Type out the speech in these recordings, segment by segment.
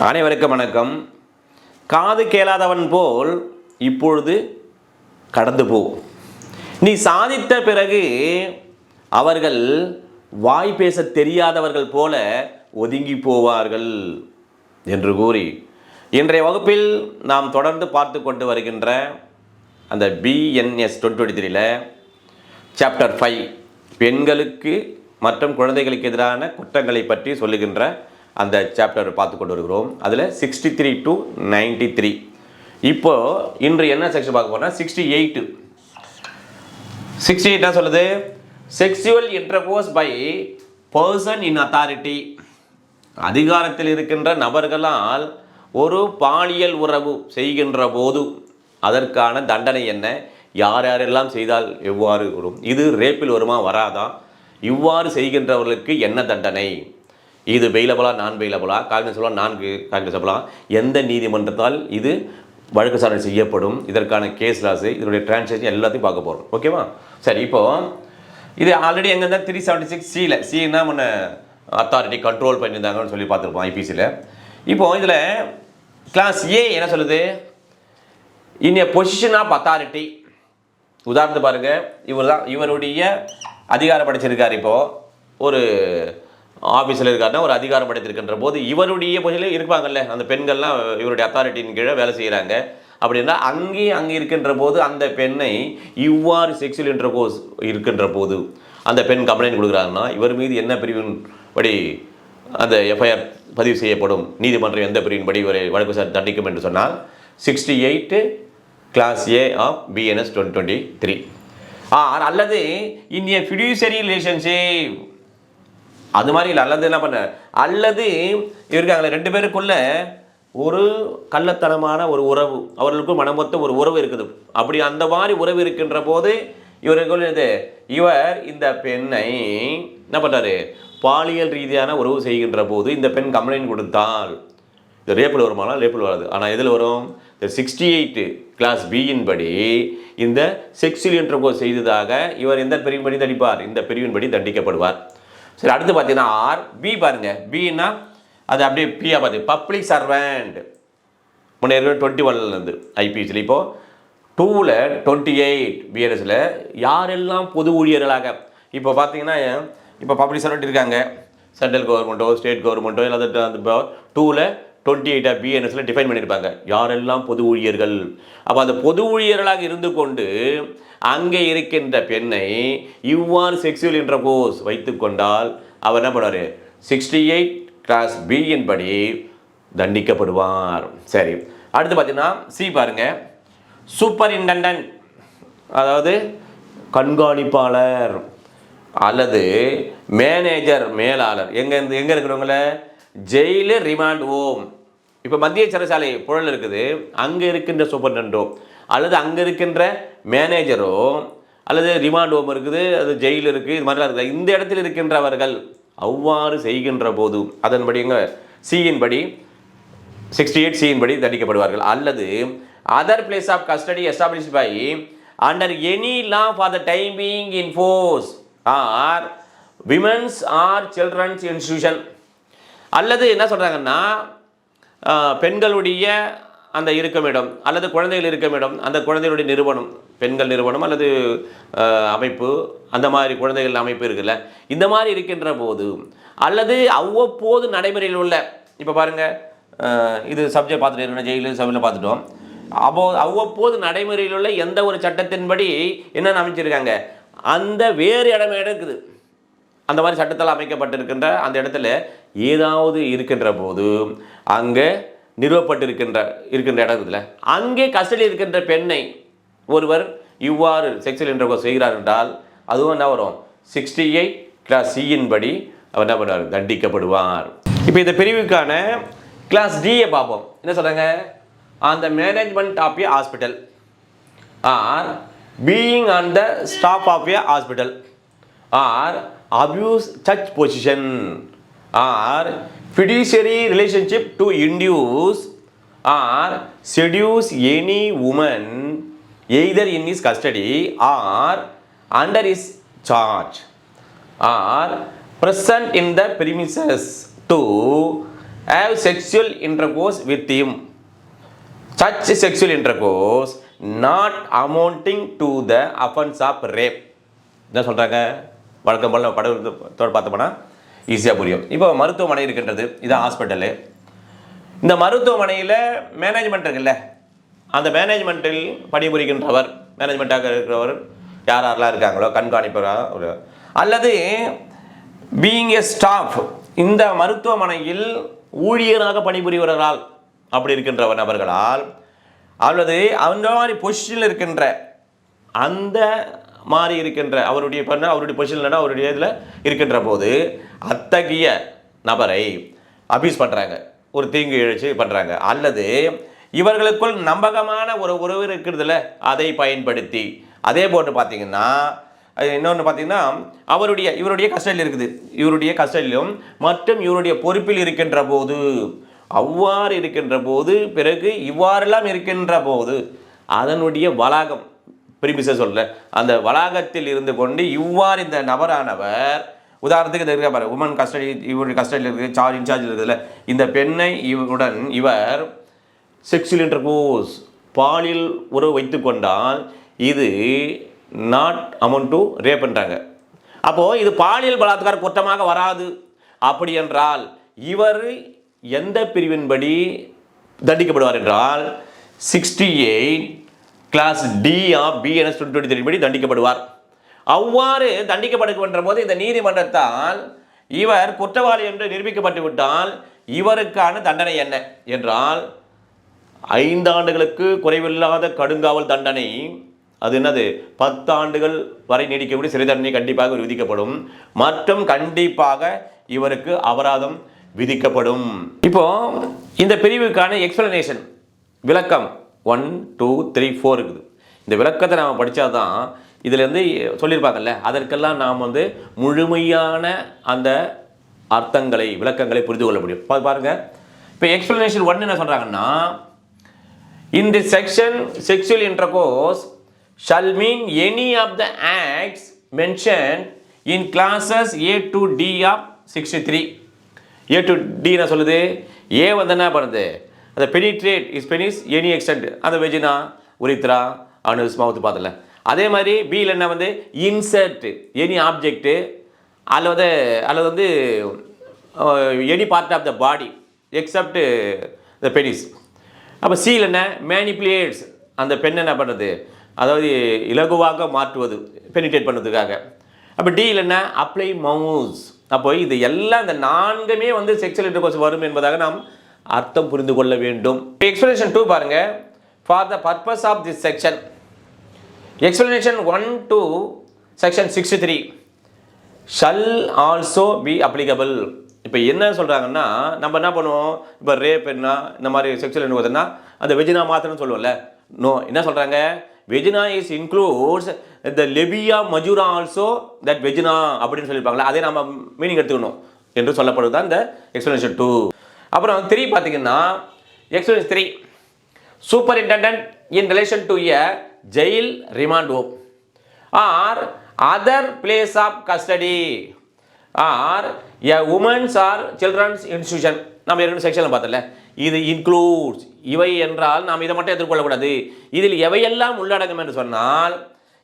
அனைவருக்கும் வணக்கம். காது கேளாதவன் போல் இப்பொழுது கடந்து போ. நீ சாதித்த பிறகு அவர்கள் வாய் பேச தெரியாதவர்கள் போல ஒதுங்கி போவார்கள் என்று கூறி இன்றைய வகுப்பில் நாம் தொடர்ந்து பார்த்து கொண்டு வருகின்ற அந்த BNS 2023 சாப்டர் 5 பெண்களுக்கு மற்றும் குழந்தைகளுக்கு எதிரான குற்றங்களை பற்றி சொல்லுகின்ற அந்த சாப்டர் பார்த்து கொண்டு வருகிறோம். அதில் 63 to 93. இப்போ இன்று என்ன செக்ஷன் பார்க்க போறோம்னா 68 என்ன சொல்லுது? Sexual intercourse by person in authority. அதிகாரத்தில் இருக்கின்ற நபர்களால் ஒரு பாலியல் உறவு செய்கின்ற போது அதற்கான தண்டனை என்ன, யார் யாரெல்லாம் செய்தால் எவ்வாறு வரும், இது ரேப்பில் வருமா வராதா, இவ்வாறு செய்கின்றவர்களுக்கு என்ன தண்டனை, இது பெயிலபிளா நான் பெயிலபிளா, காக்னிசபிளா நான் காக்னிசபிளா, எந்த நீதிமன்றத்தால் இது வழக்கு சாரணை செய்யப்படும், இதற்கான கேஸ் லாஸு, இதனுடைய டிரான்சாக்ஷன் எல்லாத்தையும் பார்க்க போகிறோம். ஓகேவா? சரி, இப்போது இது ஆல்ரெடி எங்கே இருந்தால் 376 சினா முன்ன அத்தாரிட்டி கண்ட்ரோல் பண்ணியிருந்தாங்கன்னு சொல்லி பார்த்துருப்போம் ஐபிசியில். இப்போது இதில் கிளாஸ் ஏ என்ன சொல்லுது? இன் ஏ பொசிஷன் ஆஃப் அத்தாரிட்டி. உதாரணத்தை பாருங்கள், இவருடைய அதிகாரம் படைச்சிருக்கார். இப்போது ஒரு ஆஃபீஸில் இருக்காருன்னா ஒரு அதிகாரம் படைத்திருக்கின்ற போது இவருடைய பொசிஷனில் இருப்பாங்கல்ல அந்த பெண்கள்லாம் இவருடைய அத்தாரிட்டியின் கீழே வேலை செய்கிறாங்க. அப்படின்னா அங்கே இருக்கின்ற போது அந்த பெண்ணை இவ்வாறு செக்ஸுவல் இன்டர்கோர்ஸ் இருக்கின்ற போது அந்த பெண் கம்ப்ளைண்ட் கொடுக்குறாங்கன்னா இவர் மீது என்ன பிரிவின் படி அந்த எஃப்ஐஆர் பதிவு செய்யப்படும், நீதிமன்றம் எந்த பிரிவின் படி இவரை வழக்கு சார் தண்டிக்கும் என்று சொன்னால் 68 கிளாஸ் ஏ ஆஃப் BNS 2023. அல்லது இன் ஏ ஃபிடியூசரி ரிலேஷன்ஷிப், அது மாதிரி இல்லை. அல்லது என்ன பண்ண, அல்லது இருக்காங்களே ரெண்டு பேருக்குள்ள ஒரு கள்ளத்தனமான ஒரு உறவு, அவர்களுக்கும் மனமொத்த ஒரு உறவு இருக்குது. அப்படி அந்த மாதிரி உறவு இருக்கின்ற போது இவர் இந்த பெண்ணை என்ன பண்ணுறாரு, பாலியல் ரீதியான உறவு செய்கின்ற போது இந்த பெண் கம்ப்ளைண்ட் கொடுத்தால் இது ரேப்பில் வருமானா? ரேப்பில் வராது. ஆனால் எதில் வரும்? இந்த 68 கிளாஸ் பியின் படி இந்த செக்ஸுவல் இன்டர்கோர்ஸ் செய்ததாக இவர் எந்த பிரிவின் படி தண்டிப்பார்? இந்த பிரிவின் படி தண்டிக்கப்படுவார். சரி, அடுத்து பார்த்தீங்கன்னா பி பாருங்க. பின்னா அது அப்படியே பியா பார்த்து பப்ளிக் சர்வெண்ட். முன்னே 21 ஐபிஎஸ்சில், இப்போது 2ல் 28 BNSல யாரெல்லாம் பொது ஊழியர்களாக இப்போ பார்த்தீங்கன்னா இப்போ பப்ளிக் சர்வெண்ட் இருக்காங்க, சென்ட்ரல் கவர்மெண்ட்டோ ஸ்டேட் கவர்மெண்ட்டோ இல்லாத 2ல் 28 BNSல டிஃபைன் பண்ணியிருப்பாங்க யாரெல்லாம் பொது ஊழியர்கள். அப்போ அந்த பொது ஊழியர்களாக இருந்து கொண்டு அங்கே இருக்கின்ற பெண்ணை இவ்வாறு செக்ஸுவல் இன்டர்கோர்ஸ் வைத்து கொண்டால் அவர் என்ன பண்ணுவார்? 68 கிளாஸ் பியின் படி தண்டிக்கப்படுவார். சரி, அடுத்து பார்த்தீங்கன்னா சி பாருங்க. சூப்பரிண்டெண்டன்ட், அதாவது கண்காணிப்பாளர் அல்லது மேனேஜர், மேலாளர். எங்கே இருக்கிறவங்கள? Jail, remand home. இப்போ மத்திய சிறைச்சாலை புழல் இருக்குது, அங்கே இருக்கின்ற சூப்பரிண்டெண்டோ அல்லது அங்கே இருக்கின்ற மேனேஜரோ அல்லது ரிமாண்ட் ஹோம் இருக்குது, அது ஜெயில் இருக்குது, இது மாதிரிலாம் இருக்குது. இந்த இடத்தில் இருக்கின்றவர்கள் அவ்வாறு செய்கின்ற போது அதன்படி சியின் படி 68 சியின் படி தண்டிக்கப்படுவார்கள். அல்லது other place of custody established by under any law for the time being in force or women's or children's institution. அல்லது என்ன சொல்கிறாங்கன்னா பெண்களுடைய அந்த இருக்குமிடம் அல்லது குழந்தைகள் இருக்குமிடம், அந்த குழந்தைகளுடைய நிறுவனம், பெண்கள் நிறுவனம் அல்லது அமைப்பு, அந்த மாதிரி குழந்தைகள் அமைப்பு இருக்குல்ல, இந்த மாதிரி இருக்கின்ற போது அல்லது அவ்வப்போது நடைமுறையில் உள்ள, இப்போ பாருங்கள் இது சப்ஜெக்ட் பார்த்துட்டு இருக்கணும், ஜெயிலு சபையில் பார்த்துட்டோம். அவ்வப்போது நடைமுறையில் உள்ள எந்த ஒரு சட்டத்தின்படி என்னென்ன அமைச்சிருக்காங்க, அந்த வேறு இடமே இருக்குது, அந்த மாதிரி சட்டத்தால் அமைக்கப்பட்டிருக்கின்ற அந்த இடத்துல ஏதாவது இருக்கின்ற போது அங்கே நிறுவப்பட்டிருக்கின்ற இடத்துல அங்கே கஸ்டடி இருக்கின்ற பெண்ணை ஒருவர் இவ்வாறு செக்ஸுவல் இன்டர்கோர்ஸ் செய்கிறார் என்றால் அதுவும் என்ன வரும்? 68 கிளாஸ் சியின் படி அவர் என்ன பண்ணுவார்? தண்டிக்கப்படுவார். இப்போ இந்த பிரிவுக்கான கிளாஸ் டியை பார்ப்போம். என்ன சொல்கிறாங்க? On the management of a hospital or being on the staff of a hospital or abuse such position or fiduciary relationship to induce or seduce any woman either in his custody or under his charge or present in the premises to have sexual intercourse with him. Such sexual intercourse not amounting to the offense of rape. என்ன சொல்கிறாங்க? வழக்கம் போல் படத்தோடு பார்த்தோம்னா ஈஸியாக புரியும். இப்போ மருத்துவமனை இருக்கின்றது, இதுதான் ஹாஸ்பிட்டலு. இந்த மருத்துவமனையில் மேனேஜ்மெண்ட் இருக்குல்ல, அந்த மேனேஜ்மெண்ட்டில் பணிபுரிகின்றவர், மேனேஜ்மெண்ட்டாக இருக்கிறவர் யாரெல்லாம் இருக்காங்களோ கண்காணிப்பவராக, அல்லது பீயிங் எ ஸ்டாஃப், இந்த மருத்துவமனையில் ஊழியராக பணிபுரிவரால் அப்படி இருக்கின்ற நபர்களால், அல்லது அந்த மாதிரி பொசிஷனில் இருக்கின்ற அந்த மாறி இருக்கின்ற அவருடைய பொசிஷன் அவருடைய இதில் இருக்கின்ற போது அத்தகைய நபரை அபியூஸ் பண்ணுறாங்க, ஒரு தீங்கு இழைச்சி பண்ணுறாங்க, அல்லது இவர்களுக்குள் நம்பகமான ஒரு உறவு இருக்கிறதுல அதை பயன்படுத்தி, அதே போன்று பார்த்தீங்கன்னா இன்னொன்று பார்த்தீங்கன்னா இவருடைய கஸ்டடியில் இருக்குது, இவருடைய கஸ்டடியிலும் மற்றும் இவருடைய பொறுப்பில் இருக்கின்ற போது, அவ்வாறு இருக்கின்ற போது, பிறகு இவ்வாறெல்லாம் இருக்கின்ற போது அதனுடைய வளாகம் பிரிமிசஸ் சொல்ல அந்த வளாகத்தில் இருந்து கொண்டு இவ்வாறு இந்த நபரானவர், உதாரணத்துக்கு இது இருக்க பாரு, உமன் கஸ்டடி, இவருடைய கஸ்டடியில் இருக்குது, இன்சார்ஜில் இருக்குதுல்ல, இந்த பெண்ணை இவர் செக்ஷுவல் இன்டர்கோர்ஸ் பாலியல் உறவு வைத்து கொண்டால் இது நாட் அமௌண்ட் டு ரேப்ன்றாங்க. அப்போது இது பாலியல் பலாத்கார குற்றமாக வராது. அப்படி என்றால் இவர் எந்த பிரிவின்படி தண்டிக்கப்படுவார் என்றால் 68 கிளாஸ் டி ஆஃப் பிஎன்எஸ் 2023 படி தண்டிக்கப்படுவார். அவ்வாறு தண்டிக்கப்படுகின்ற போது இந்த நீதிமன்றத்தால் இவர் குற்றவாளி என்று நிரூபிக்கப்பட்டு விட்டால் இவருக்கான தண்டனை என்ன என்றால் 5 ஆண்டுகளுக்கு குறைவில்லாத கடுங்காவல் தண்டனை, அது என்னது 10 ஆண்டுகள் வரை நீடிக்கக்கூடிய சிறை தண்டனை கண்டிப்பாக விதிக்கப்படும், மற்றும் கண்டிப்பாக இவருக்கு அபராதம் விதிக்கப்படும். இப்போ இந்த பிரிவுக்கான எக்ஸ்பிளனேஷன் விளக்கம் 1 2 3 4 இருக்குது. இந்த விளக்கத்தை நாம் படித்தாதான் இதிலேருந்து சொல்லியிருப்பாங்கல்ல, அதற்கெல்லாம் நாம் முழுமையான அந்த அர்த்தங்களை விளக்கங்களை புரிந்து கொள்ள முடியும். பாருங்க, இப்போ எக்ஸ்பிளனேஷன் 1 என்ன சொல்கிறாங்கன்னா, in this section sexual intercourse shall mean any of the acts mentioned in classes A to D of 63. A to D என்ன சொல்லுது? A என்ன பண்ணுது? அந்த penetrate is penis any extent, அந்த வெஜினா உரித்ரா அனுஸ் மவுத்து பார்த்தல. அதே மாதிரி பியில் என்ன இன்சர்ட் எனி ஆப்ஜெக்ட்டு அல்லது any part of the body except the penis. அப்போ சியில் என்ன மேனிப்புலேட்ஸ், அந்த பெண் என்ன பண்ணுறது, அதாவது இலகுவாக மாற்றுவது, பெனிட்ரேட் பண்ணுறதுக்காக. அப்போ டியில் என்ன அப்ளை மவுஸ். அப்போ இது எல்லாம் இந்த 4மே செக்ஷுவல் இன்டர்கோர்ஸ் வரும் என்பதாக நாம் அர்த்தம் புரிந்து கொள்ள வேண்டும். எக்ஸ்பிளனேஷன் 2 பாருங்க, for the purpose of this section explanation 1 to section 63 shall also be applicable. இப்போ என்ன சொல்கிறாங்கன்னா, நம்ம என்ன பண்ணுவோம், இப்போ ரேப் என்ன இந்த மாதிரி செக்ஷுவல் இன்டர்கோர்ஸ்னா அந்த வெஜினா மாத்திரம்னு சொல்லுவோம்ல. நோ, என்ன சொல்கிறாங்க, vagina is includes the labia majora also that vagina அப்படின்னு சொல்லியிருப்பாங்களா, அதே நம்ம மீனிங் எடுத்துக்கணும் என்று சொல்லப்படுது தான் இந்த எக்ஸ்பிளனேஷன் 2. அப்புறம் 3 பார்த்தீங்கன்னா explanation 3 superintendent in relation to a jail remand home or other place of custody or a women's or children's institution. நம்ம 2 செக்ஷனில் பார்த்தல, இது இன்க்ளூட்ஸ், இவை என்றால் நாம் இதை மட்டும் எதிர்கொள்ளக்கூடாது. இதில் எவையெல்லாம் உள்ளடங்கும் என்று சொன்னால்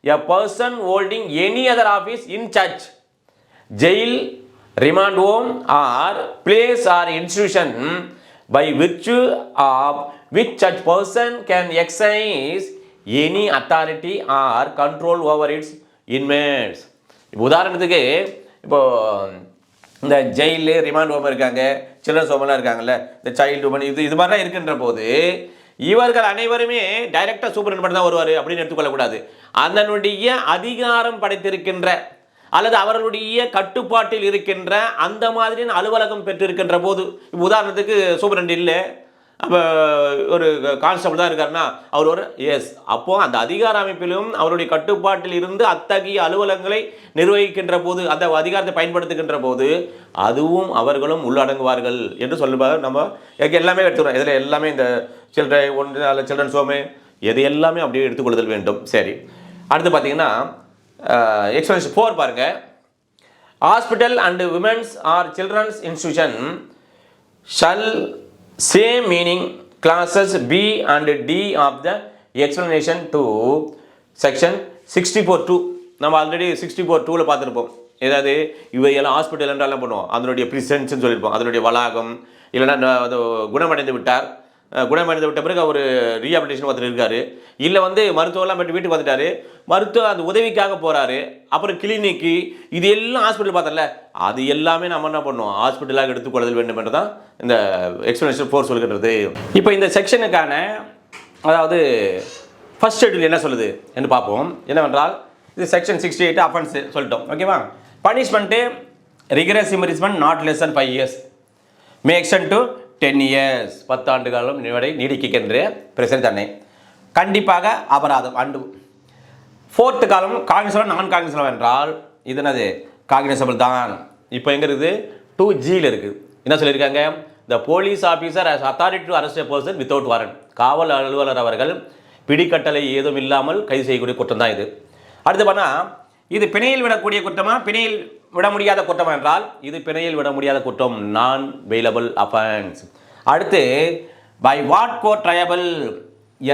a person holding any other office in சர்ச், jail, remand home or place or institution by virtue of which such person can exercise any authority or control over its inmates. இப்போ உதாரணத்துக்கு இப்போ இந்த ஜெயிலு ரிமாண்ட் ஹோம் இருக்காங்க, children's ஹோம்லாம் இருக்காங்கல்ல, இந்த child home இது மாதிரிலாம் இருக்கின்ற போது இவர்கள் அனைவருமே டைரக்டாக சூப்பரிண்டெண்டன்ட் தான் வருவார் அப்படின்னு எடுத்துக்கொள்ளக்கூடாது. அதனுடைய அதிகாரம் படைத்திருக்கின்ற அல்லது அவர்களுடைய கட்டுப்பாட்டில் இருக்கின்ற அந்த மாதிரியான அலுவலகம் பெற்றிருக்கின்ற போது, இப்போ உதாரணத்துக்கு சூப்பரண்ட் இல்லை, அப்போ ஒரு கான்ஸ்டபிள் தான் இருக்காருன்னா அவர் ஒரு அப்போது அந்த அதிகார அமைப்பிலும் அவருடைய கட்டுப்பாட்டில் இருந்து அத்தகைய அலுவலகங்களை நிர்வகிக்கின்ற போது, அந்த அதிகாரத்தை பயன்படுத்துகின்ற போது அதுவும் அவர்களும் உள்ளடங்குவார்கள் என்று சொல்லுவாங்க. நம்ம எல்லாமே எடுத்துக்கிறோம், இதில் எல்லாமே இந்த சில்ட்ரன்ஸ் ஹோமு எது எல்லாமே அப்படியே எடுத்துக்கொள்ளுதல் வேண்டும். சரி, அடுத்து பார்த்தீங்கன்னா எக்ஸ்பிளனேஷன் 4 பாருங்க, hospital and women's or children's institution shall same meaning clauses B and D of the explanation to section 64(2). நம்ம ஆல்ரெடி 64(2)ல் பார்த்துருப்போம். ஏதாவது இவையெல்லாம் ஹாஸ்பிட்டல் என்றாலும் பண்ணுவோம், அதனுடைய ப்ரிசன்ஸ்ன்னு சொல்லியிருப்போம், அதனுடைய வளாகம், இல்லைன்னா அது குணமடைந்து விட்டார், குணமடைந்து விட்ட பிறகு அவர் ரீஹாபிலிட்டேஷன் ஒருத்தர் இருக்காரு, இல்லை வந்து மருத்துவம்லாம் பெற்று வீட்டுக்கு வந்துட்டாரு, மருத்துவம் அந்த உதவிக்காக போகிறாரு, அப்புறம் கிளினிக்கு, இது எல்லாம் ஹாஸ்பிட்டல் பார்த்தல, அது எல்லாமே நம்ம என்ன பண்ணுவோம், ஹாஸ்பிட்டலாக எடுத்துக்கொள்ளுதல் வேண்டும் என்று தான் இந்த எக்ஸ்பிளனேஷன் 4 சொல்கிறது. இப்போ இந்த செக்ஷனுக்கான அதாவது ஃபர்ஸ்ட் ஷெட்யூல் என்ன சொல்லுது என்று பார்ப்போம். என்னவென்றால் இது செக்ஷன் 68 அஃபென்ஸ் சொல்லிட்டோம். ஓகேவா? Punishment rigorous இம்பரிஸ்மெண்ட் not less than 5 years May extend to 10 years 10 ஆண்டு காலம் வரை நீடிக்கின்ற பிரசன்ட் தண்டனை. கண்டிப்பாக அபராதம். அண்டு 4th காலம் காக்னிசபிள் நான் காக்னிசபிள் என்றால் இது என்னது காக்னிசபிள் தான். இப்போ எங்கே இருக்குது 2Gயில் இருக்குது. என்ன சொல்லியிருக்காங்க? The police officer has authority to arrest a person without warrant. காவல் அலுவலர் அவர்கள் பிடிக்கட்டளை ஏதும் இல்லாமல் கைது செய்யக்கூடிய குற்றம் தான் இது. அடுத்து பண்ணால் இது பிணையில் விடக்கூடிய குற்றமா பிணையில் விட முடியாத குற்றமா என்றால் இது பிணையில் விட முடியாத குற்றம், நான் பெயிலபிள் அஃபென்ஸ். அடுத்து பை வாட் கோர்ட் ட்ரையபிள்,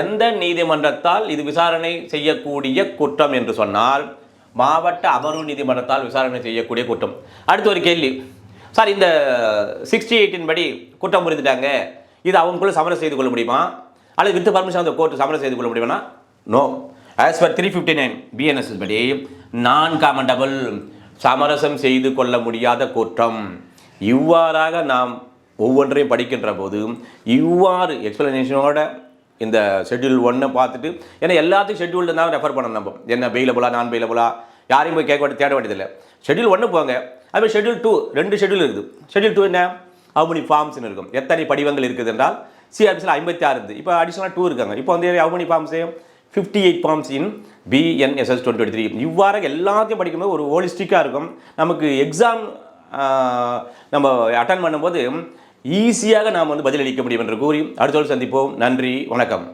எந்த நீதிமன்றத்தால் இது விசாரணை செய்யக்கூடிய குற்றம் என்று சொன்னால் மாவட்ட அமர்வு நீதிமன்றத்தால் விசாரணை செய்யக்கூடிய குற்றம். அடுத்து ஒரு கேள்வி, சார் இந்த 68 படி குற்றம் புரிந்துட்டாங்க, இது அவங்களுக்குள்ள சமரசம் செய்து கொள்ள முடியுமா அல்லது வித் பர்மிஷன் அந்த கோர்ட் சமரசம் செய்து கொள்ள முடியுமா? நோ. ஆஸ் பர் 359 பிஎன்எஸ் படி நான் காமெண்டபிள், சமரசம் செய்து கொள்ள முடியாத குற்றம். இவ்வாறாக நாம் ஒவ்வொன்றையும் படிக்கின்ற போது இவ்வாறு எக்ஸ்பிளனேஷனோட இந்த ஷெட்யூல் 1 பார்த்துட்டு, ஏன்னா எல்லாத்துக்கும் ஷெட்யூல் தான் ரெஃபர் பண்ணணும். நம்ம என்ன பெயிலபுளா நான் பெயிலபுளா யாரையும் போய் கேட்க தேட வேண்டியதில்லை. ஷெட்யூல் 1 போங்க. அதுமாதிரி ஷெட்யூல் 2 2 ஷெட்யூல் இருக்குது. ஷெட்யூல் 2 என்ன, how many ஃபார்ம்ஸ்னு இருக்கும், எத்தனை படிவங்கள் இருக்குது என்றால் சிஆர்பிசியில் 56 இருக்குது. இப்போ அடிஷனலாக 2 இருக்காங்க. இப்போ வந்து how many forms 58 forms in BNSS 2023. இவ்வாறு எல்லாத்தையும் படிக்கும்போது ஒரு ஹோலிஸ்டிக்காக இருக்கும். நமக்கு எக்ஸாம் நம்ம அட்டன் பண்ணும்போது ஈஸியாக நாம் வந்து பதிலளிக்க முடியும் என்று கூறி அடுத்த சந்திப்போம். நன்றி, வணக்கம்.